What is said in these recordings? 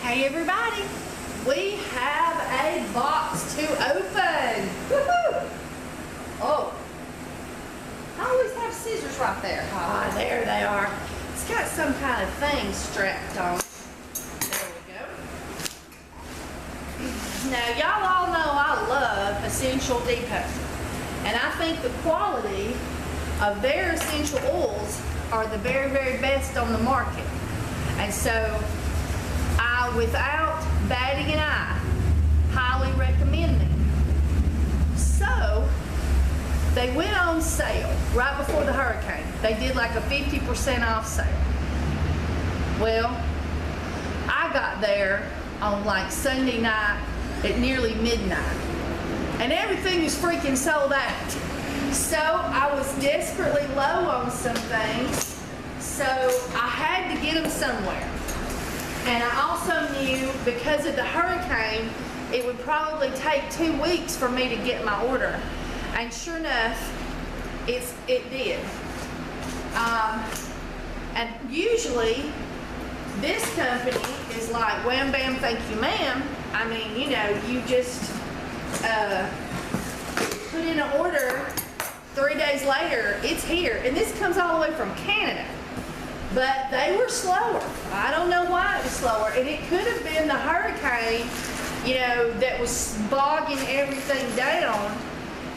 Hey everybody, we have a box to open. Woohoo! Oh, I always have scissors right there. Ah, there they are. It's got some kind of thing strapped on. There we go. Now y'all all know I love Essential Depot, and I think the quality of their essential oils are the very, very best on the market. And so I, without batting an eye, highly recommend them. So they went on sale right before the hurricane. They did like a 50% off sale. Well, I got there on like Sunday night at nearly midnight, and everything was freaking sold out. So I was desperately low on some things, so I had to get them somewhere. And I also knew because of the hurricane, it would probably take 2 weeks for me to get my order. And sure enough, it did. And usually, this company is like, wham, bam, thank you, ma'am. I mean, you know, you just put in an order, 3 days later, it's here. And this comes all the way from Canada. But they were slower. I don't know why it was slower. And it could have been the hurricane, you know, that was bogging everything down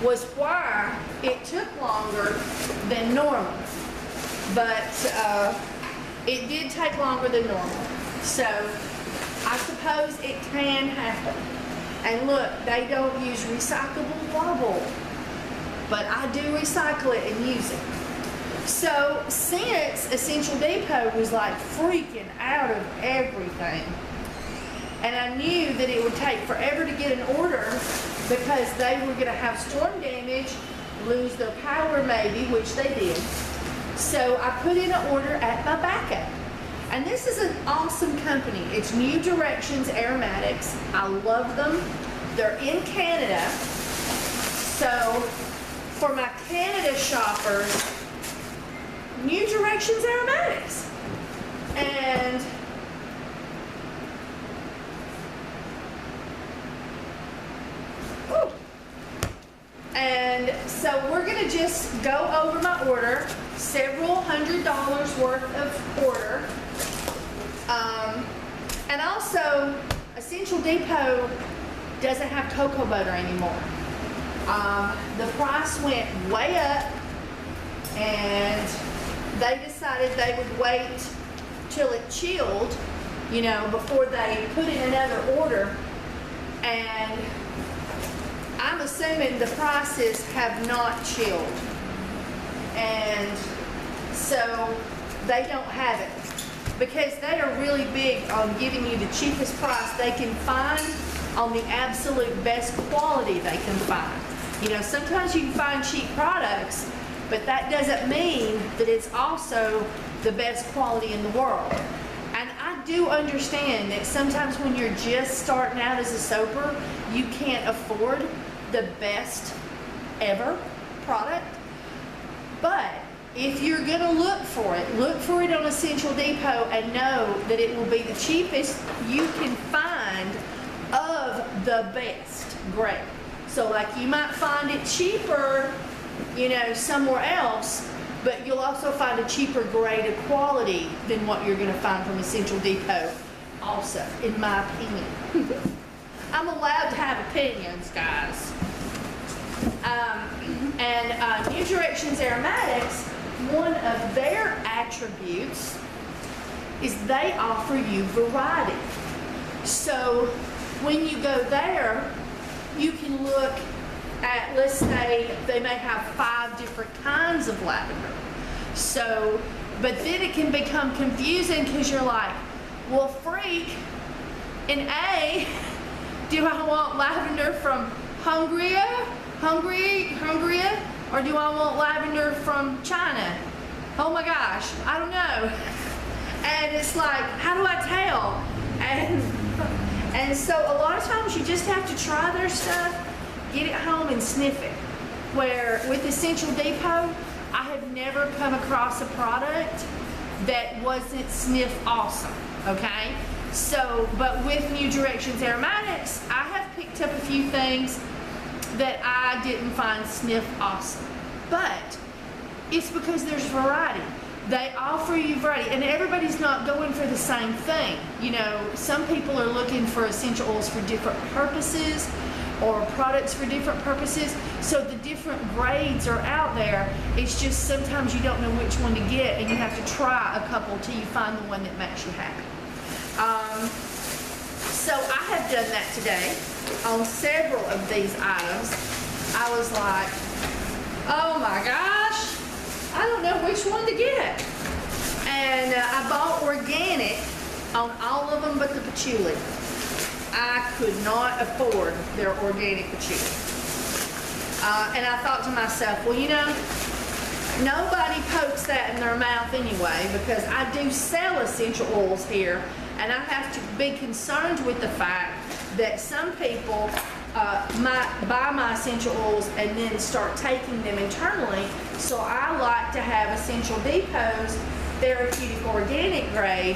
was why it took longer than normal. But it did take longer than normal. So I suppose it can happen. And look, they don't use recyclable bubble, but I do recycle it and use it. So since Essential Depot was like freaking out of everything, and I knew that it would take forever to get an order because they were going to have storm damage, lose their power maybe, which they did. So I put in an order at my backup. And this is an awesome company. It's New Directions Aromatics. I love them. They're in Canada. So for my Canada shoppers, New Directions Aromatics. And so we're going to just go over my order, several $100s worth of order. And also, Essential Depot doesn't have cocoa butter anymore. The price went way up, and they decided they would wait till it chilled, you know, before they put in another order. And I'm assuming the prices have not chilled. And so they don't have it, because they are really big on giving you the cheapest price they can find on the absolute best quality they can find. You know, sometimes you can find cheap products, but that doesn't mean that it's also the best quality in the world. And I do understand that sometimes when you're just starting out as a soaper, you can't afford the best ever product. But if you're gonna look for it on Essential Depot and know that it will be the cheapest you can find of the best grade. So like you might find it cheaper, you know, somewhere else, but you'll also find a cheaper grade of quality than what you're going to find from Essential Depot also, in my opinion. I'm allowed to have opinions, guys. New Directions Aromatics, one of their attributes is they offer you variety. So when you go there, you can look at, let's say, they may have 5 different kinds of lavender. So, but then it can become confusing because you're like, well, freak, in A, do I want lavender from Hungary, or do I want lavender from China? Oh my gosh, I don't know. And it's like, how do I tell? And so a lot of times you just have to try their stuff, get it home and sniff it. Where with Essential Depot, I have never come across a product that wasn't sniff awesome, okay? So, but with New Directions Aromatics, I have picked up a few things that I didn't find sniff awesome. But it's because there's variety. They offer you variety, and everybody's not going for the same thing. You know, some people are looking for essential oils for different purposes, or products for different purposes. So the different grades are out there. It's just sometimes you don't know which one to get, and you have to try a couple till you find the one that makes you happy. So I have done that today on several of these items. I was like, oh my gosh, I don't know which one to get. And I bought organic on all of them but the patchouli. I could not afford their organic patchouli. And I thought to myself, well, you know, nobody pokes that in their mouth anyway, because I do sell essential oils here, and I have to be concerned with the fact that some people might buy my essential oils and then start taking them internally. So I like to have Essential Depot's therapeutic organic grade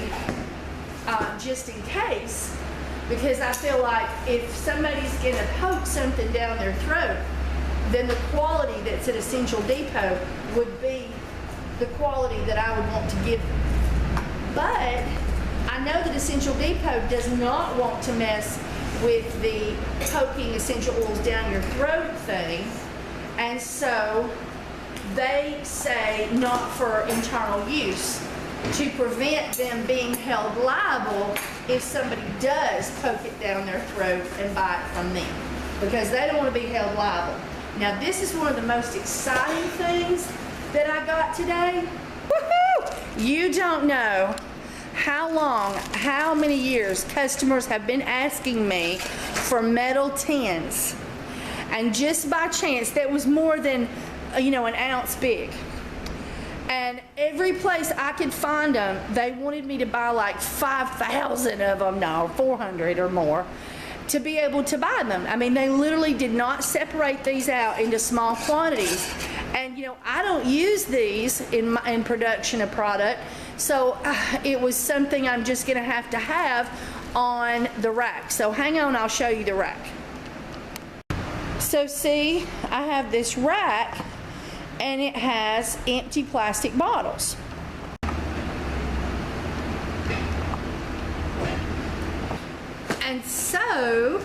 just in case, because I feel like if somebody's going to poke something down their throat, then the quality that's at Essential Depot would be the quality that I would want to give them. But I know that Essential Depot does not want to mess with the poking essential oils down your throat thing, and so they say not for internal use, to prevent them being held liable if somebody does poke it down their throat and buy it from them, because they don't want to be held liable. Now this is one of the most exciting things that I got today. Woohoo! You don't know how many years customers have been asking me for metal tins, and just by chance that was more than, you know, an ounce big, and every place I could find them they wanted me to buy like 5,000 of them, no, 400 or more, to be able to buy them. I mean, they literally did not separate these out into small quantities, and you know, I don't use these in production of product. So it was something I'm just going to have on the rack. So hang on, I'll show you the rack. So see, I have this rack and it has empty plastic bottles. And so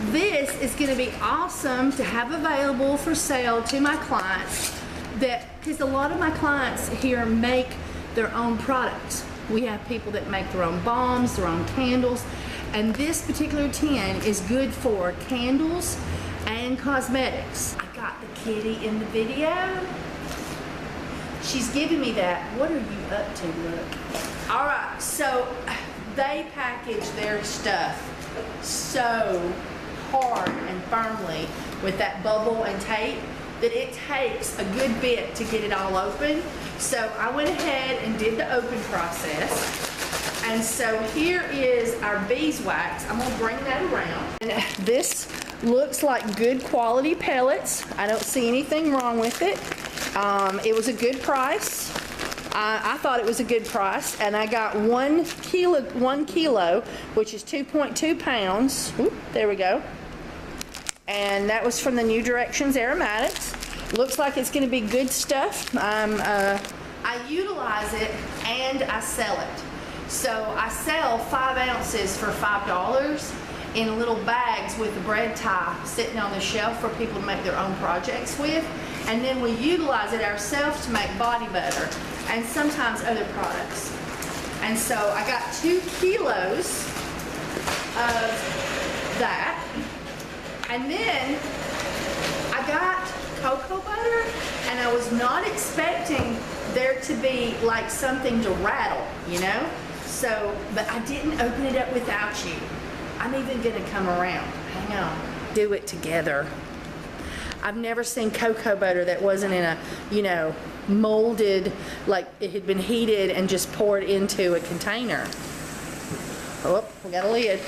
this is going to be awesome to have available for sale to my clients, because a lot of my clients here make their own products. We have people that make their own balms, their own candles, and this particular tin is good for candles and cosmetics. I got the kitty in the video. She's giving me that. What are you up to, look? All right, so they package their stuff so hard and firmly with that bubble and tape that it takes a good bit to get it all open. So I went ahead and did the open process. And so here is our beeswax. I'm gonna bring that around. And this looks like good quality pellets. I don't see anything wrong with it. It was a good price. I thought it was a good price, and I got 1 kilo, which is 2.2 pounds. Oop, there we go. And that was from the New Directions Aromatics. Looks like it's going to be good stuff. I utilize it and I sell it. So I sell 5 ounces for $5 in little bags with a bread tie sitting on the shelf for people to make their own projects with. And then we utilize it ourselves to make body butter and sometimes other products. And so I got 2 kilos of that. And then I got cocoa butter, and I was not expecting there to be like something to rattle, you know? So, but I didn't open it up without you. I'm even gonna come around. Hang on. Do it together. I've never seen cocoa butter that wasn't in a, you know, molded, like it had been heated and just poured into a container. Oh, we got a lid.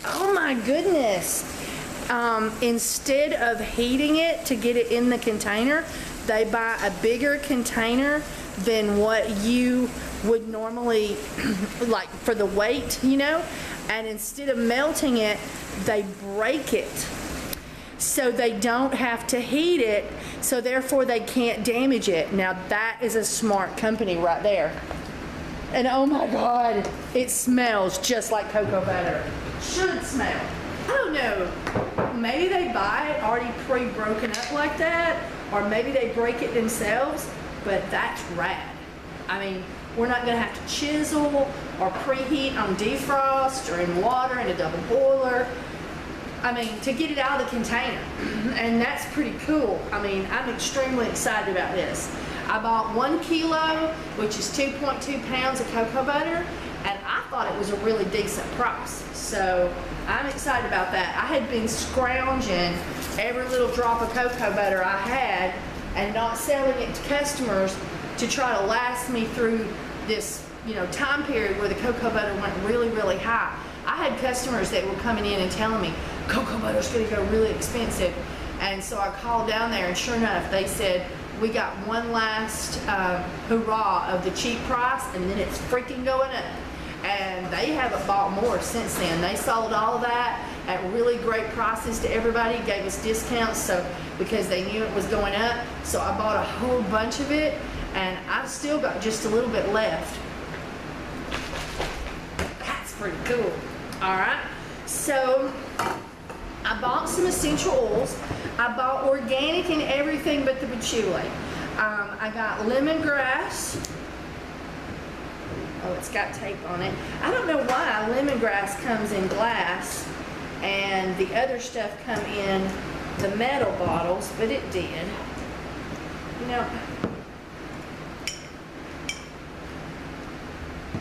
Oh my goodness. Instead of heating it to get it in the container, they buy a bigger container than what you would normally, like for the weight, you know, and instead of melting it, they break it so they don't have to heat it, so therefore they can't damage it. Now that is a smart company right there. And oh my God, it smells just like cocoa butter. Should smell. I don't know, maybe they buy it already pre-broken up like that, or maybe they break it themselves, but that's rad. I mean, we're not gonna have to chisel or preheat on defrost or in water in a double boiler. I mean, to get it out of the container, and that's pretty cool. I mean, I'm extremely excited about this. I bought 1 kilo, which is 2.2 pounds of cocoa butter, and I thought it was a really decent price. So I'm excited about that. I had been scrounging every little drop of cocoa butter I had and not selling it to customers to try to last me through this, you know, time period where the cocoa butter went really, really high. I had customers that were coming in and telling me, cocoa butter's gonna go really expensive. And so I called down there, and sure enough, they said, we got one last hurrah of the cheap price, and then it's freaking going up. And they haven't bought more since then. They sold all of that at really great prices to everybody, gave us discounts so because they knew it was going up. So I bought a whole bunch of it, and I've still got just a little bit left. That's pretty cool. All right, so I bought some essential oils. I bought organic and everything but the patchouli. I got lemongrass. Oh, it's got tape on it. I don't know why lemongrass comes in glass and the other stuff come in the metal bottles, but it did. You know,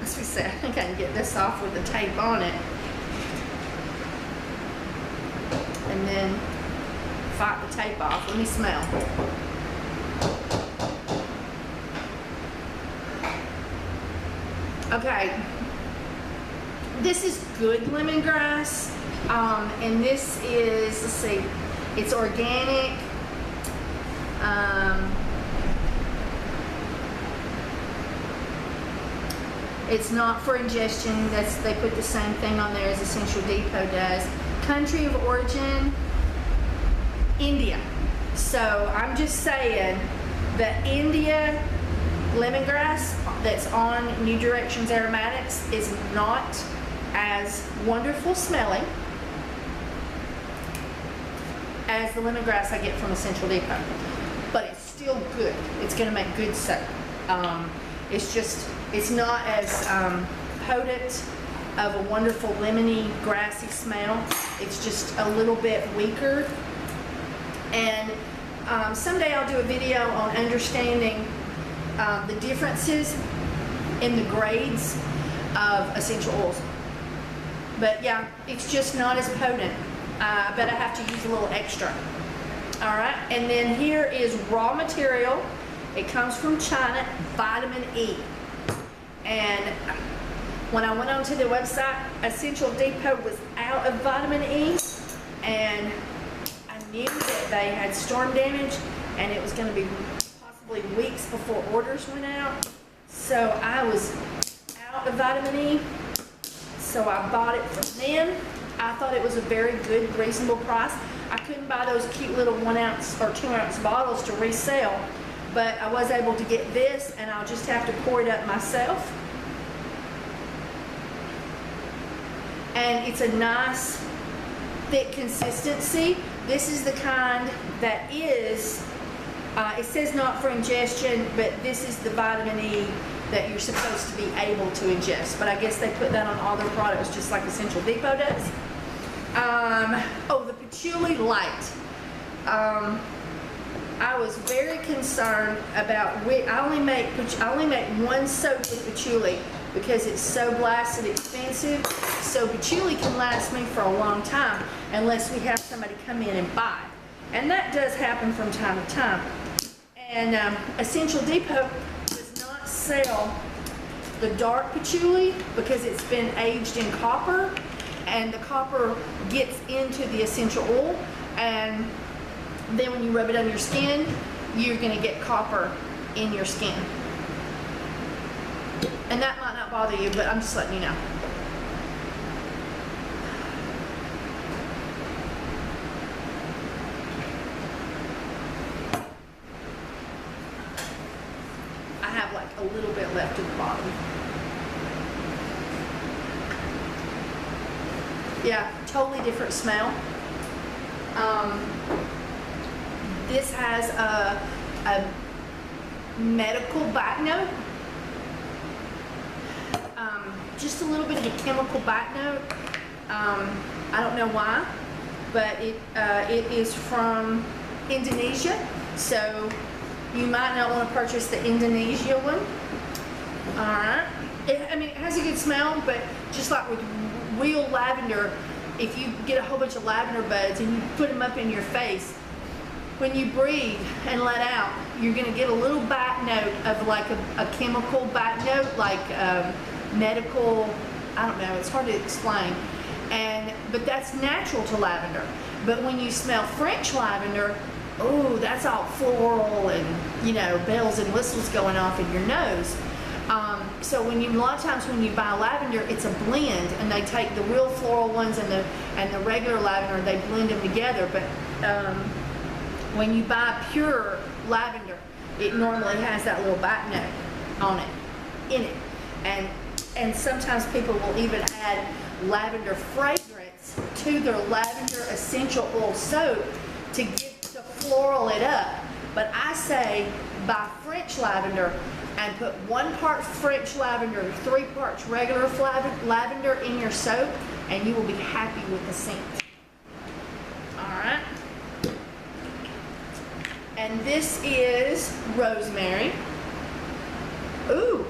as we said, I think I can get this off with the tape on it. And then fight the tape off. Let me smell. Okay, this is good lemongrass, and this is, let's see, it's organic. It's not for ingestion. They put the same thing on there as Essential Depot does. Country of origin, India. So I'm just saying the India lemongrass that's on New Directions Aromatics is not as wonderful smelling as the lemongrass I get from Essential Depot, but it's still good. It's going to make good soap. It's not as potent of a wonderful lemony, grassy smell. It's just a little bit weaker. And someday I'll do a video on understanding the differences in the grades of essential oils. But yeah, it's just not as potent. I bet I have to use a little extra. All right, and then here is raw material. It comes from China, vitamin E. And when I went onto the website, Essential Depot was out of vitamin E, and I knew that they had storm damage, and it was going to be possibly weeks before orders went out. So I was out of vitamin E, so I bought it from them. I thought it was a very good, reasonable price. I couldn't buy those cute little 1 ounce or 2 ounce bottles to resell, but I was able to get this, and I'll just have to pour it up myself. And it's a nice thick consistency. This is the kind that is, it says not for ingestion, but this is the vitamin E that you're supposed to be able to ingest. But I guess they put that on all their products just like Essential Depot does. Oh, the Patchouli Light. I was very concerned about I only make one soap with patchouli because it's so blasted expensive. So patchouli can last me for a long time unless we have somebody come in and buy. And that does happen from time to time. And Essential Depot does not sell the dark patchouli because it's been aged in copper, and the copper gets into the essential oil, and then when you rub it on your skin, you're going to get copper in your skin. And that might not bother you, but I'm just letting you know. I have like a little bit left at the bottom. Yeah, totally different smell. This has a medical back note. Just a little bit of a chemical back note. I don't know why, but it is from Indonesia, so you might not want to purchase the Indonesia one. All right. I mean, it has a good smell, but just like with real lavender, if you get a whole bunch of lavender buds and you put them up in your face, when you breathe and let out, you're going to get a little back note of like a chemical back note, like medical, I don't know, it's hard to explain. But that's natural to lavender. But when you smell French lavender, oh, that's all floral and, you know, bells and whistles going off in your nose. So a lot of times when you buy lavender, it's a blend, and they take the real floral ones and the regular lavender, and they blend them together. But when you buy pure lavender, it normally has that little back note on it, in it, and sometimes people will even add lavender fragrance to their lavender essential oil soap to floral it up. But I say buy French lavender and put 1 part French lavender, 3 parts regular lavender in your soap, and you will be happy with the scent. Alright. And this is Rosemary. Ooh.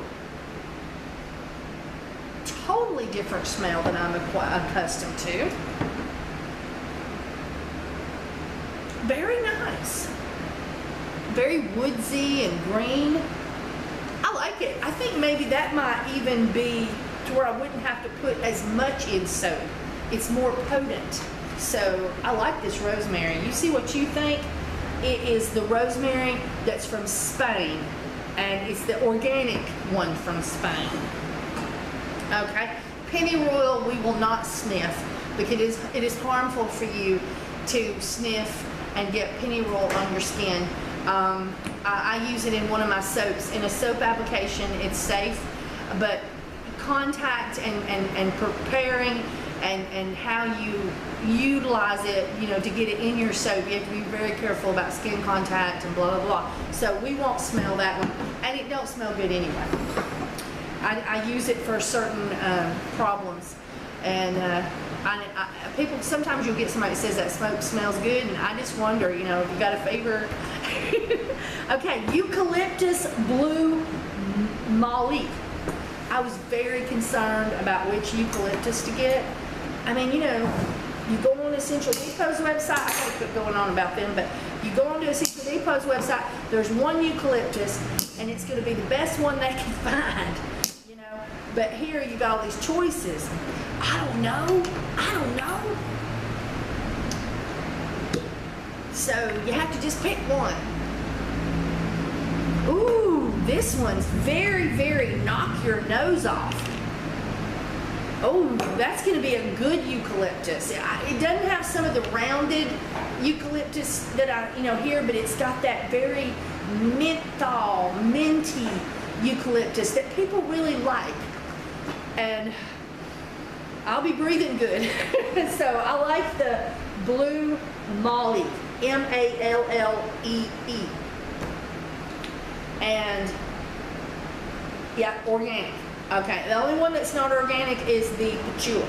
Totally different smell than I'm accustomed to. Very nice. Very woodsy and green. I like it. I think maybe that might even be to where I wouldn't have to put as much in soap. It's more potent. So I like this rosemary. You see what you think? It is the rosemary that's from Spain, and it's the organic one from Spain. Okay, pennyroyal we will not sniff, because it is harmful for you to sniff and get pennyroyal on your skin. I use it in one of my soaps. In a soap application, it's safe, but contact and preparing and how you utilize it, you know, to get it in your soap, you have to be very careful about skin contact and blah, blah, blah. So we won't smell that one, and it don't smell good anyway. I use it for certain problems, and people, sometimes you'll get somebody that says that smoke smells good, and I just wonder, you know, if you got a fever. Okay, Eucalyptus Blue Moly. I was very concerned about which eucalyptus to get. I mean, you know, you go on Essential Depot's website, I can't quit going on about them, but you go on to Essential Depot's website, there's one eucalyptus, and it's going to be the best one they can find, you know. But here you got all these choices. I don't know. So you have to just pick one. Ooh, this one's very, very knock your nose off. Oh, that's going to be a good eucalyptus. It doesn't have some of the rounded eucalyptus that I, hear, but it's got that very menthol, minty eucalyptus that people really like. And I'll be breathing good. So I like the Blue Moly, M-A-L-L-E-E. And yeah, organic. Okay, the only one that's not organic is the Patchouli.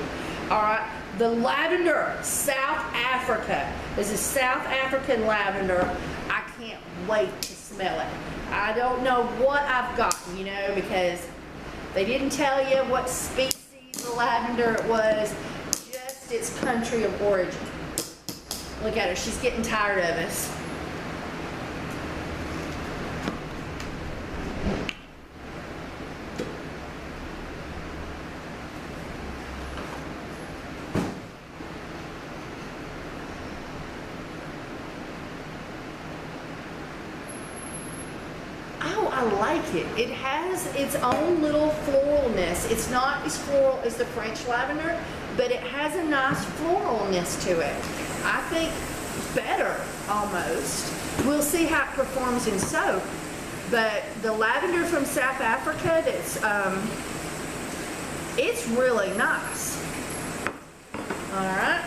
All right, the lavender, South Africa. This is South African lavender. I can't wait to smell it. I don't know what I've gotten, because they didn't tell you what species of lavender it was, just its country of origin. Look at her, she's getting tired of us. like it. It has its own little floralness. It's not as floral as the French lavender, but it has a nice floralness to it. I think better almost. We'll see how it performs in soap. But the lavender from South Africa, it's really nice. All right.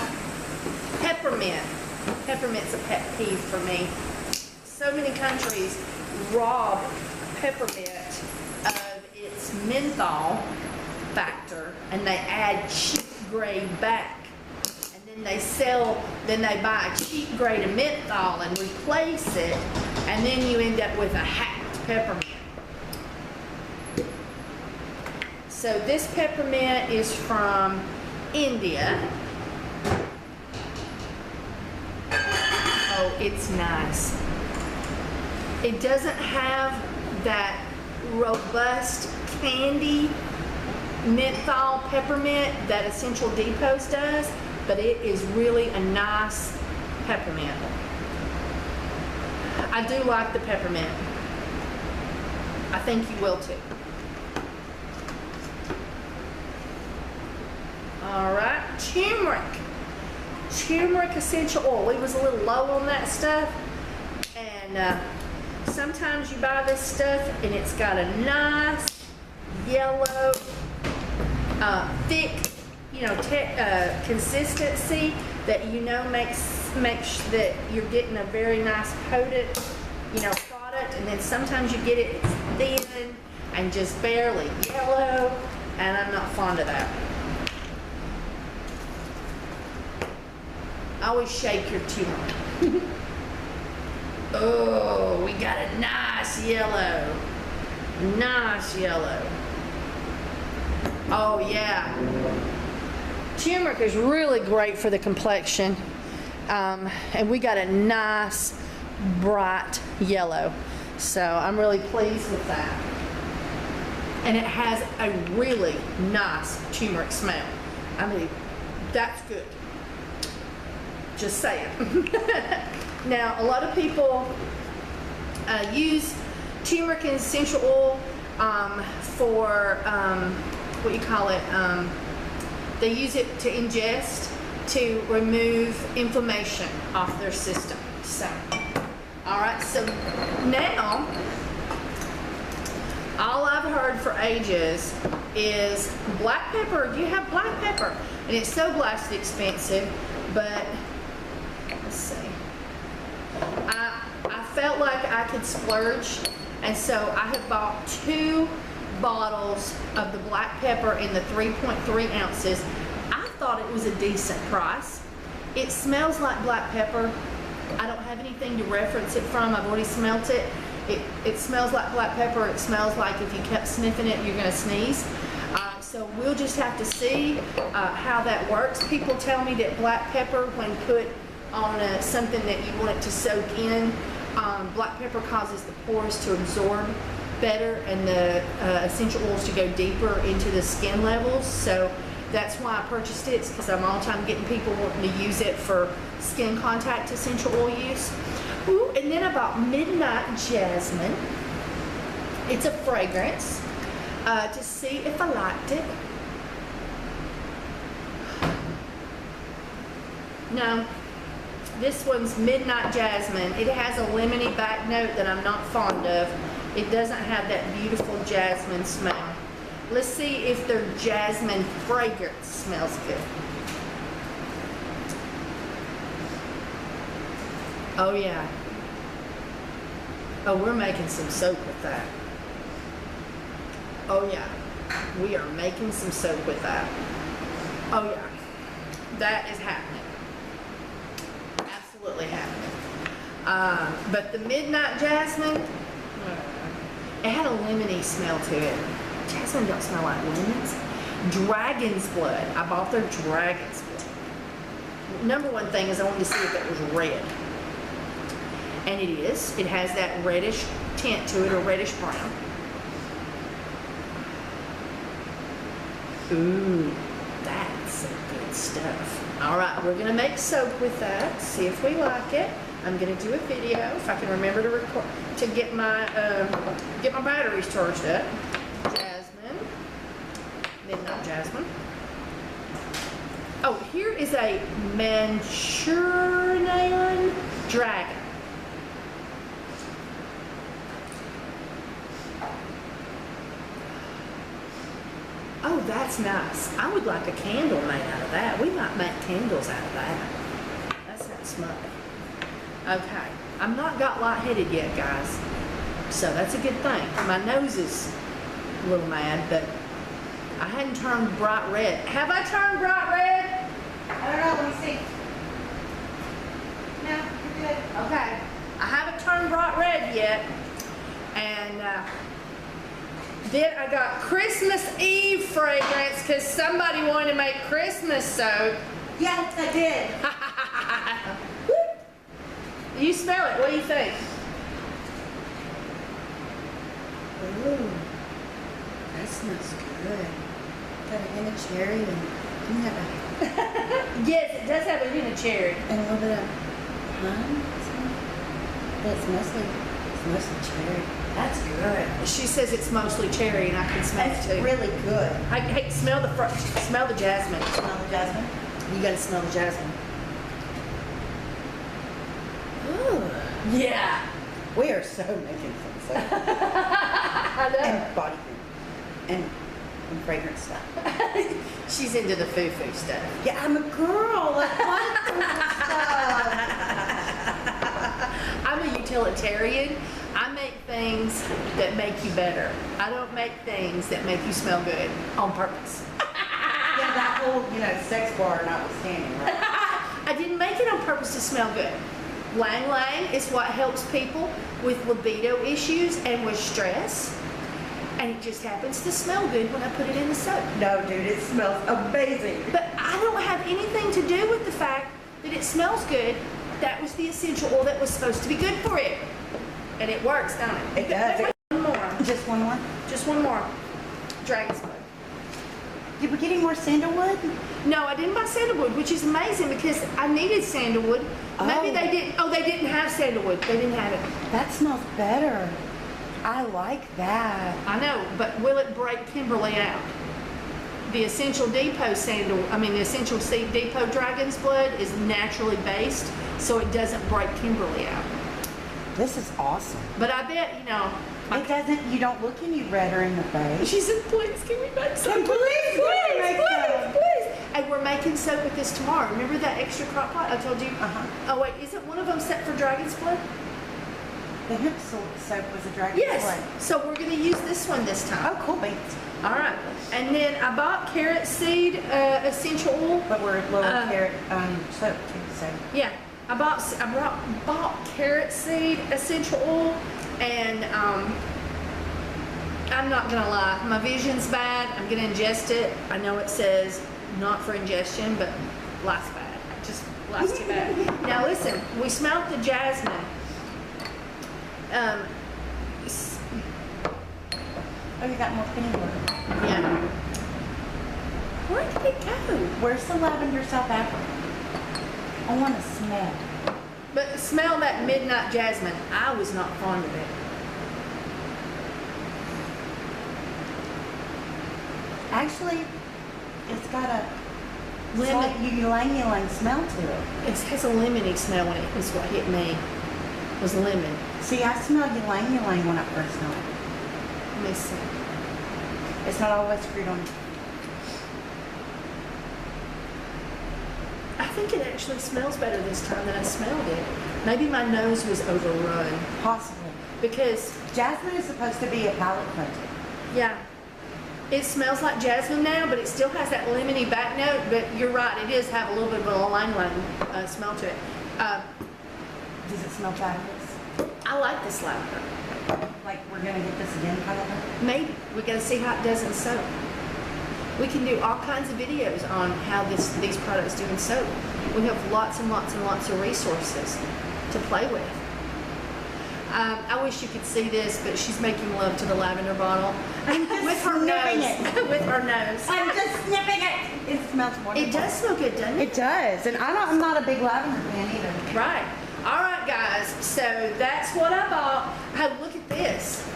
Peppermint. Peppermint's a pet peeve for me. So many countries rob peppermint of its menthol factor, and they add cheap grade back. And then they buy a cheap grade of menthol and replace it, and then you end up with a hacked peppermint. So this peppermint is from India. Oh, it's nice. It doesn't have that robust candy menthol peppermint that Essential Depots does, but it is really a nice peppermint. I do like the peppermint. I think you will too. All right, turmeric. Turmeric essential oil. We was a little low on that stuff, and sometimes you buy this stuff and it's got a nice yellow, thick, consistency that makes that you're getting a very nice potent, product. And then sometimes you get it thin and just barely yellow, and I'm not fond of that. Always shake your turmeric. Oh, we got a nice yellow. Nice yellow. Oh yeah. Turmeric is really great for the complexion. And we got a nice bright yellow. So I'm really pleased with that. And it has a really nice turmeric smell. I mean, that's good. Just saying. Now, a lot of people use turmeric and essential oil for they use it to ingest to remove inflammation off their system. So, all right. So now, all I've heard for ages is black pepper. Do you have black pepper? And it's so blasted expensive, but let's see. I felt like I could splurge, and so I have bought 2 bottles of the black pepper in the 3.3 ounces. I thought it was a decent price. It smells like black pepper. I don't have anything to reference it from. I've already smelt it. It smells like black pepper. It smells like if you kept sniffing it, you're gonna sneeze. So we'll just have to see how that works. People tell me that black pepper, when put on something that you want it to soak in, black pepper causes the pores to absorb better and the essential oils to go deeper into the skin levels. So that's why I purchased it, because I'm all the time getting people wanting to use it for skin contact essential oil use. Ooh, and then I bought Midnight Jasmine. It's a fragrance to see if I liked it. No. This one's Midnight Jasmine. It has a lemony back note that I'm not fond of. It doesn't have that beautiful jasmine smell. Let's see if their jasmine fragrance smells good. Oh yeah. Oh, we're making some soap with that. Oh yeah. We are making some soap with that. Oh yeah. That is happening. Absolutely happening. But the Midnight Jasmine, it had a lemony smell to it. Jasmine don't smell like lemons. Dragon's blood. I bought their dragon's blood. Number one thing is I wanted to see if it was red. And it is. It has that reddish tint to it, or reddish brown. Ooh, that's some good stuff. All right, we're gonna make soap with that. See if we like it. I'm gonna do a video if I can remember to record to get my batteries charged up. Jasmine, Midnight Jasmine. Oh, here is a Manchurian Dragon. Oh, that's nice. I would like a candle made out of that. We might make candles out of that. That's not smoky. Okay. I'm not got lightheaded yet, guys. So that's a good thing. My nose is a little mad, but I hadn't turned bright red. Have I turned bright red? I don't know, let me see. No, you're good. Okay. I haven't turned bright red yet. And then I got Christmas Eve fragrance because somebody wanted to make Christmas soap. Yes, I did. You smell it. What do you think? Ooh, that smells good. Got a hint of cherry and Yes, it does have a hint of cherry. and a little bit of lime. But it's mostly cherry. That's good. She says it's mostly cherry, and I can smell It's it too. really good. Hey, smell the jasmine. Smell the jasmine? You gotta smell the jasmine. Ooh. Yeah. We are so making some soap. I know. And body cream. And fragrance stuff. She's into the foo-foo stuff. Yeah, I'm a girl. Like, what stuff? I'm a utilitarian. I make things that make you better. I don't make things that make you smell good on purpose. Yeah, that whole, sex bar notwithstanding, right? I didn't make it on purpose to smell good. Lang Lang is what helps people with libido issues and with stress. And it just happens to smell good when I put it in the soap. No, dude, it smells amazing. But I don't have anything to do with the fact that it smells good. That was the essential oil that was supposed to be good for it. And it works, don't it? It does. One more. Just one more? Just one more. Dragon's blood. Did we get any more sandalwood? No, I didn't buy sandalwood, which is amazing because I needed sandalwood. Maybe Oh. they didn't. Oh, they didn't have sandalwood. They didn't have it. That smells better. I like that. I know, but will it break Kimberly out? The Essential Depot the Essential Depot Dragon's Blood is naturally based, so it doesn't break Kimberly out. This is awesome. But I bet, It doesn't, you don't look any redder in the face. she said, please, can we make soap? Please, make soap. Please. And we're making soap with this tomorrow. Remember that extra crock pot I told you? Uh-huh. Oh, wait, isn't one of them set for Dragon's Blood? The hemp soap was a dragon's Yes. blood. So we're going to use this one this time. Oh, cool beans. All right. And then I bought carrot seed essential oil. But we're lower carrot soap too, so. Yeah. I bought carrot seed essential oil, and I'm not going to lie. My vision's bad. I'm going to ingest it. I know it says not for ingestion, but life's bad. Just life's too bad. Now listen, we smelled the jasmine. Oh, you got more penny water. Yeah. Where did it go? Where's the lavender South Africa? I want to smell. But smell that midnight jasmine. I was not fond of it. Actually, it's got a Lemon. slight ylang smell to it. It has a lemony smell in it. Is what hit me. Was lemon. See, I smelled ylang when I first smelled it. Let me see. It's not always fruit on. I think it actually smells better this time than I smelled it. Maybe my nose was overrun Possibly. because, Jasmine is supposed to be a palate cleanser. yeah, it smells like jasmine now, but it still has that lemony back note. But you're right, it does have a little bit of a ylang smell to it. Does it smell fabulous? I like this lavender. Like we're gonna get this again, kind of thing? Maybe we're gonna see how it does in soap. We can do all kinds of videos on how these products do in soap. We have lots and lots and lots of resources to play with. I wish you could see this, but she's making love to the lavender bottle I'm just with her sniffing nose. it. With her nose. I'm just sniffing it. It smells wonderful. It does smell good, doesn't it? It does, and I'm not a big lavender fan either. Right. All right, guys. So that's what I bought. Hey, look at this.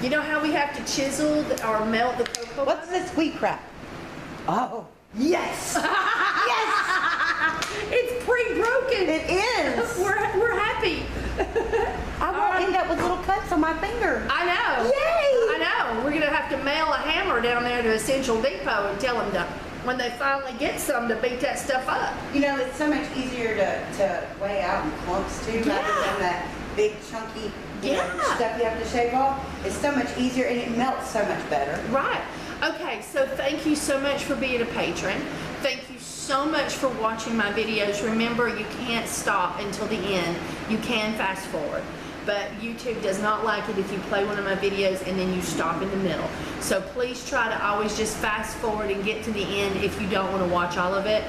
You know how we have to chisel or melt the cocoa What's butter? this wheat crap? Oh, yes. Yes. It's pre-broken. It is. We're happy. I won't end up with little cuts on my finger. I know. Yay. I know. We're gonna have to mail a hammer down there to Essential Depot and tell them to, when they finally get some, to beat that stuff up. You know, it's so much easier to weigh out in clumps too, rather than that big chunky stuff you have to shave off. It's so much easier and it melts so much better. Right. Okay, so thank you so much for being a patron. Thank you so much for watching my videos. Remember, you can't stop until the end. You can fast forward, but YouTube does not like it if you play one of my videos and then you stop in the middle. So please try to always just fast forward and get to the end if you don't want to watch all of it.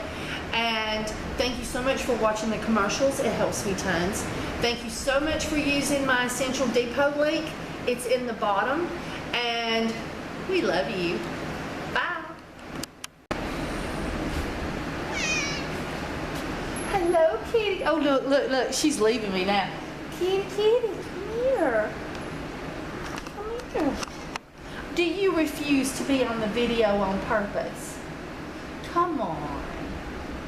And thank you so much for watching the commercials. It helps me tons. Thank you so much for using my Essential Depot link. It's in the bottom. And we love you. Bye. Hello, kitty. Oh, look, look, look. She's leaving me now. Kitty, kitty, come here. Come here. Do you refuse to be on the video on purpose? Come on.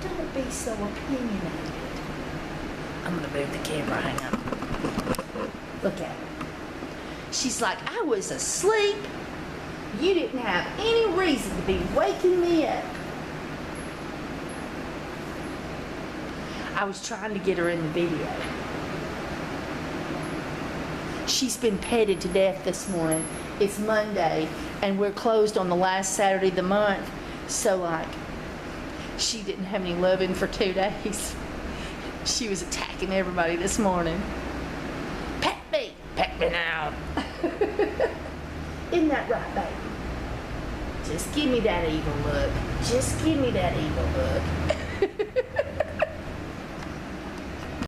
Don't be so opinionated. I'm gonna move the camera, hang on. Look at her. She's like, I was asleep. You didn't have any reason to be waking me up. I was trying to get her in the video. She's been petted to death this morning. It's Monday, and we're closed on the last Saturday of the month. So, like, she didn't have any loving for 2 days. She was attacking everybody this morning. Pet me now. Isn't that right, baby? Just give me that evil look. Just give me that evil look.